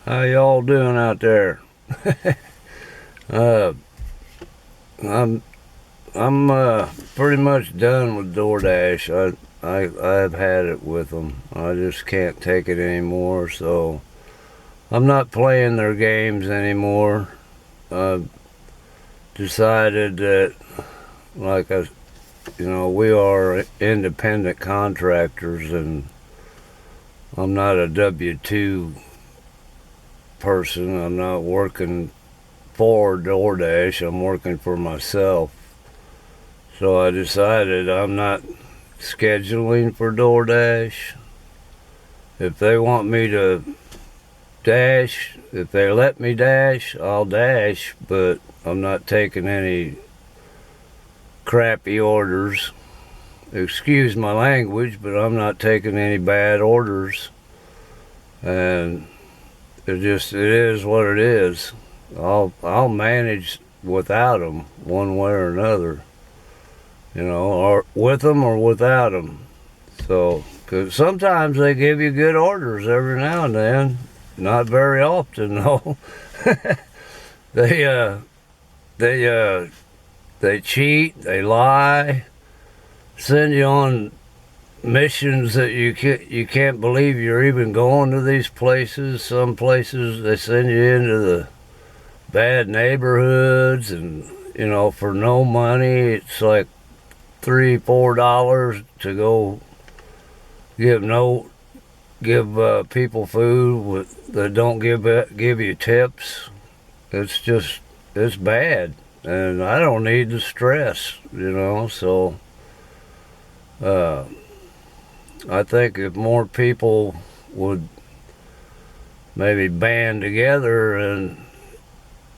How y'all doing out there? uh, I'm I'm pretty much done with DoorDash. I've had it with them. I just can't take it anymore. So I'm not playing their games anymore. I've decided that, like we are independent contractors, and I'm not a W-2 person. I'm not working for DoorDash. I'm working for myself. So I decided I'm not scheduling for DoorDash. If they want me to dash, if they let me dash, I'll dash, but I'm not taking any crappy orders. Excuse my language, but I'm not taking any bad orders. And it is what it is. I'll manage without them one way or another, or with them or without them. So, because sometimes they give you good orders every now and then, not very often though. they uh, they they cheat, they lie, send you on missions that you can't believe you're even going to these places. Some places they send you into the bad neighborhoods, and for no money. It's like $3-4 to go give people food that don't give you tips. It's bad, and I don't need the stress. So I think if more people would maybe band together and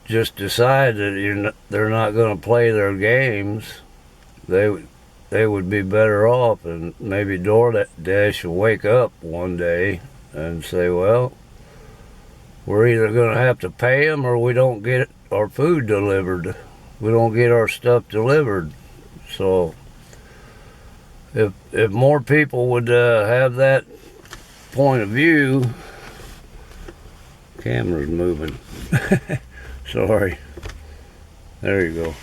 just decide that they're not going to play their games, they would be better off, and maybe DoorDash will wake up one day and say, well, we're either going to have to pay them or we don't get our food delivered. We don't get our stuff delivered. So if more people would have that point of view, camera's moving. Sorry. There you go.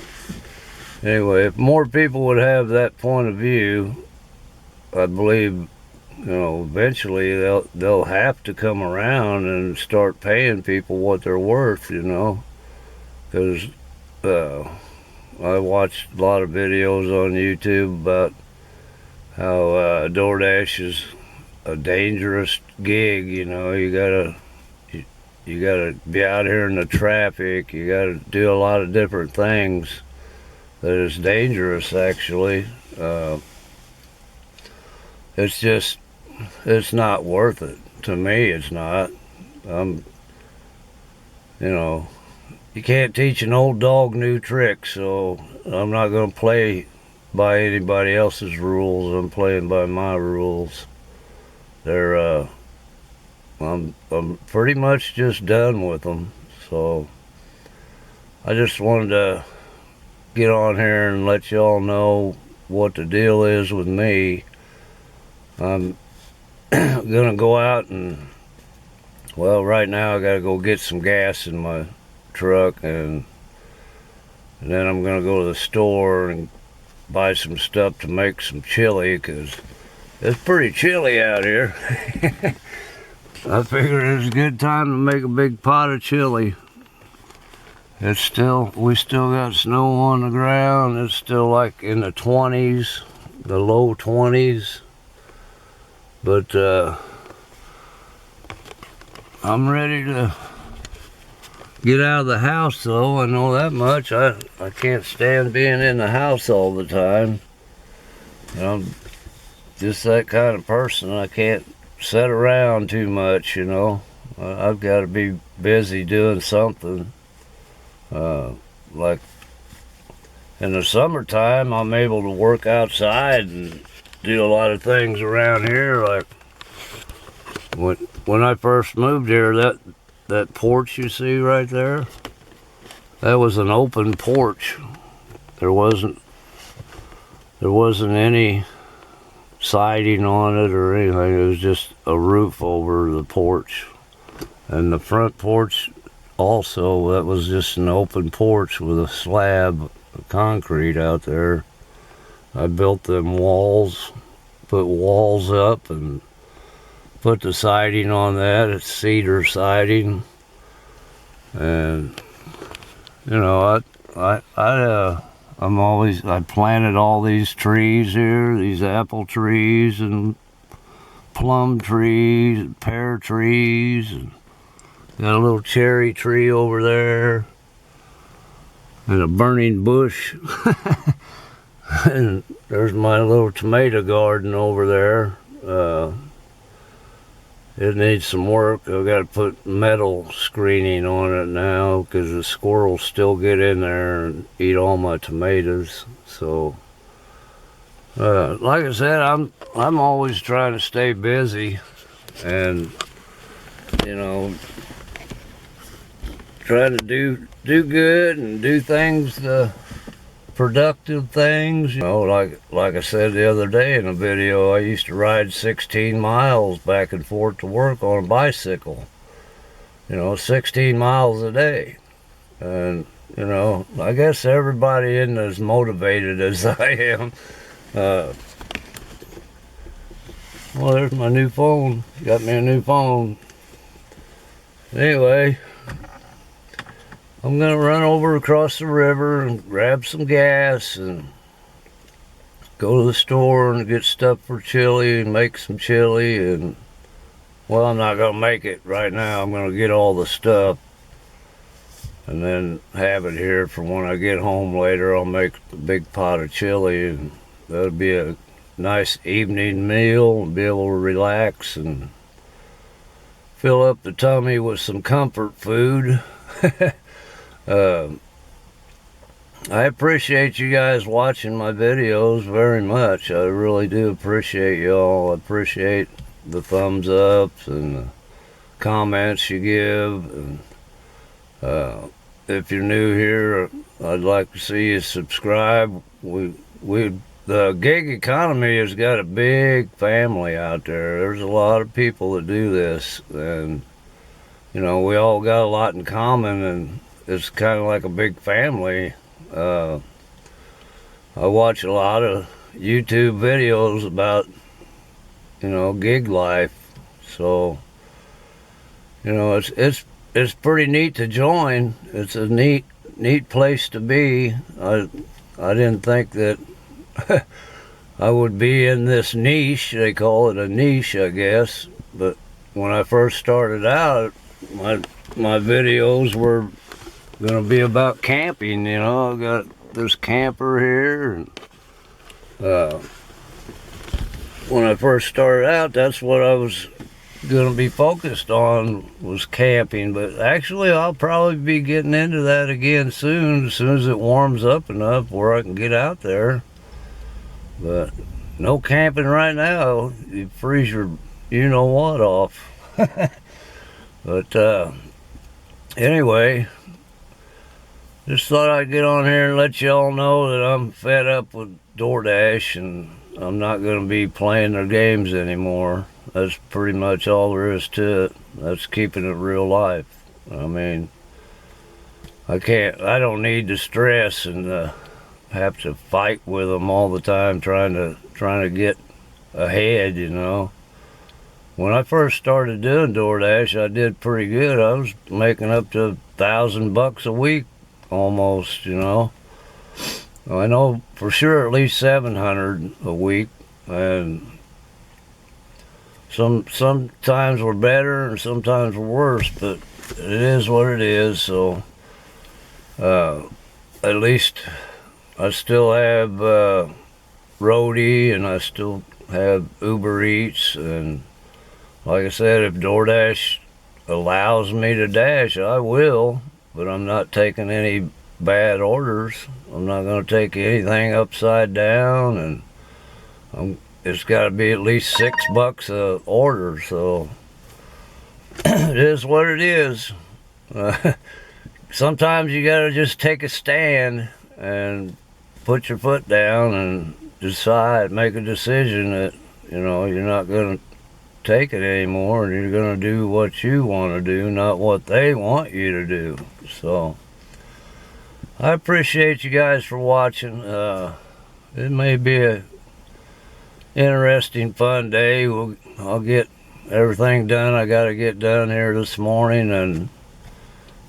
Anyway, if more people would have that point of view, I believe, eventually they'll have to come around and start paying people what they're worth, because I watched a lot of videos on YouTube about how DoorDash is a dangerous gig. You gotta be out here in the traffic. You gotta do a lot of different things that is dangerous, actually. It's not worth it. To me, it's not. Um, you can't teach an old dog new tricks, so I'm not going to play by anybody else's rules. I'm playing by my rules. I'm pretty much just done with them. So I just wanted to get on here and let y'all know what the deal is with me. I'm gonna go out and, well, right now I gotta go get some gas in my truck, and then I'm gonna go to the store and buy some stuff to make some chili, because it's pretty chilly out here. I figured it was a good time to make a big pot of chili. We still got snow on the ground. It's still like in the 20s, the low 20s. But I'm ready to get out of the house, though. I know that much. I can't stand being in the house all the time. I'm just that kind of person. I can't sit around too much, I've got to be busy doing something. Like in the summertime, I'm able to work outside and do a lot of things around here. Like when I first moved here, that porch you see right there, that was an open porch. There wasn't any siding on it or anything. It was just a roof over the porch, And the front porch also, that was just an open porch with a slab of concrete out there. I built them walls, put walls up and put the siding on that. It's cedar siding. And, you know, I planted all these trees here, these apple trees and plum trees and pear trees, and got a little cherry tree over there and a burning bush. And there's my little tomato garden over there. It needs some work. I've got to put metal screening on it now because the squirrels still get in there and eat all my tomatoes. So, like I said, I'm always trying to stay busy, and you know, trying to do good and do things, productive things. You know, like I said the other day in a video, I used to ride 16 miles back and forth to work on a bicycle. You know, 16 miles a day. And, you know, I guess everybody isn't as motivated as I am. Well, there's my new phone. Got me a new phone. Anyway, I'm gonna run over across the river and grab some gas and go to the store and get stuff for chili and make some chili. And, well, I'm not gonna make it right now. I'm gonna get all the stuff and then have it here for when I get home later. I'll make a big pot of chili, and that'll be a nice evening meal and be able to relax and fill up the tummy with some comfort food. I appreciate you guys watching my videos very much. I really do appreciate y'all. I appreciate the thumbs ups and the comments you give. And if you're new here, I'd like to see you subscribe. The gig economy has got a big family out there. There's a lot of people that do this, and you know, we all got a lot in common, and it's kind of like a big family. I watch a lot of YouTube videos about, you know, gig life. So, you know, it's pretty neat to join. It's a neat place to be. I didn't think that I would be in this niche. They call it a niche, I guess. But when I first started out, my videos were gonna be about camping. You know, I got this camper here, and when I first started out, that's what I was gonna be focused on, was camping. But actually, I'll probably be getting into that again as soon as it warms up enough where I can get out there. But no camping right now. You freeze your you know what off. But anyway, just thought I'd get on here and let y'all know that I'm fed up with DoorDash, and I'm not going to be playing their games anymore. That's pretty much all there is to it. That's keeping it real life. I mean, I don't need the stress and have to fight with them all the time trying to get ahead, you know. When I first started doing DoorDash, I did pretty good. I was making up to $1,000 a week almost, you know. I know for sure at least 700 a week, and sometimes we're better and sometimes we're worse, but it is what it is. So at least I still have Roadie, and I still have Uber Eats, and like I said, if DoorDash allows me to dash, I will, but I'm not taking any bad orders. I'm not going to take anything upside down, and it's got to be at least $6 a order, so it is what it is. Sometimes you got to just take a stand and put your foot down and decide, make a decision that, you know, you're not going to take it anymore, and you're gonna do what you want to do, not what they want you to do. So I appreciate you guys for watching. It may be a interesting, fun day. I'll get everything done I got to get done here this morning, and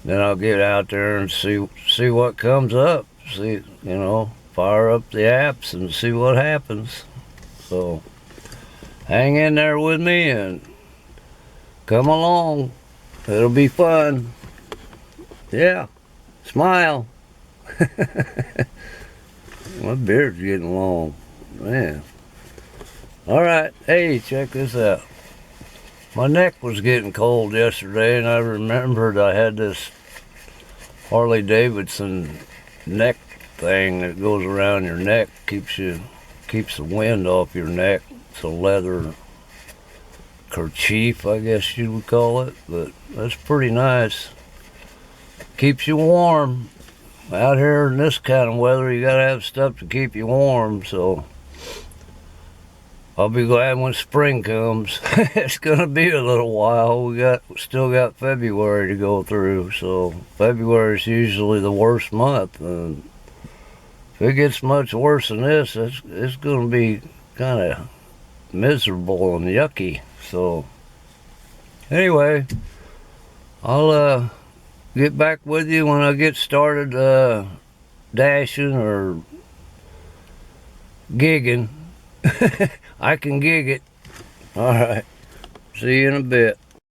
then I'll get out there and see what comes up. See, fire up the apps and see what happens. So hang in there with me and come along. It'll be fun. Yeah, smile. My beard's getting long, man. All right, hey, check this out. My neck was getting cold yesterday, and I remembered I had this Harley Davidson neck thing that goes around your neck, keeps the wind off your neck. It's a leather kerchief, I guess you would call it, but that's pretty nice. Keeps you warm. Out here in this kind of weather, you gotta have stuff to keep you warm, so I'll be glad when spring comes. It's gonna be a little while. We still got February to go through, so February is usually the worst month, and if it gets much worse than this, it's gonna be kind of miserable and yucky. So anyway, I'll get back with you when I get started dashing or gigging. I can gig it. All right. See you in a bit.